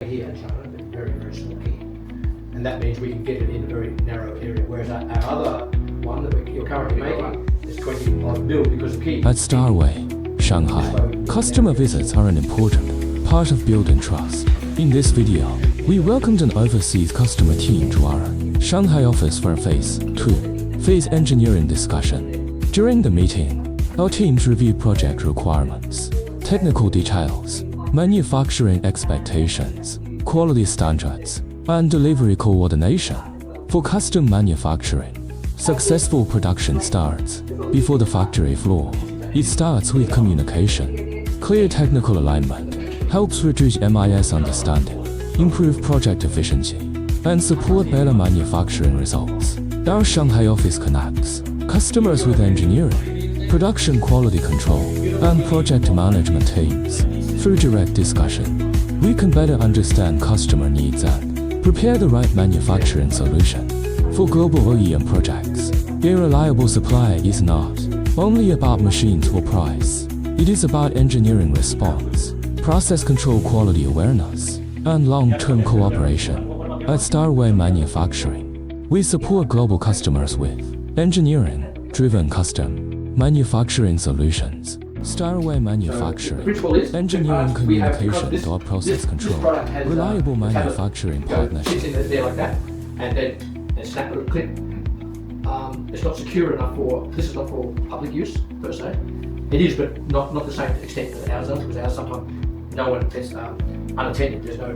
here in China, but very, very small key. And that means we can get it in a very narrow area, whereas our other one that you're currently making is 20 odd mil because of key. At Starway Shanghai, customer visits are an important part of building trust. In this video, we welcomed an overseas customer team to our Shanghai office for a phase 2 engineering discussion. During the meeting, our teams reviewed project requirements, technical details, manufacturing expectations, quality standards, and delivery coordination. For custom manufacturing, successful production starts before the factory floor. It starts with communication. Clear technical alignment helps reduce misunderstanding, improve project efficiency, and support better manufacturing results. Our Shanghai office connects customers with engineering, production quality control, and project management teams. Through direct discussion, we can better understand customer needs and prepare the right manufacturing solution. For global OEM projects, a reliable supply is not only about machines or price. It is about engineering response, process control quality awareness, and long-term cooperation. At Starway Manufacturing, we support global customers with engineering-driven custom manufacturing solutions. Starway Manufacturing, engineering communication or process control, reliable manufacturing partnership. Sits in there like that, and then snap a little clip. It's not secure enough this is not for public use per se. It is, but not the same extent that ours does, because ours sometimes no one is unattended. There's no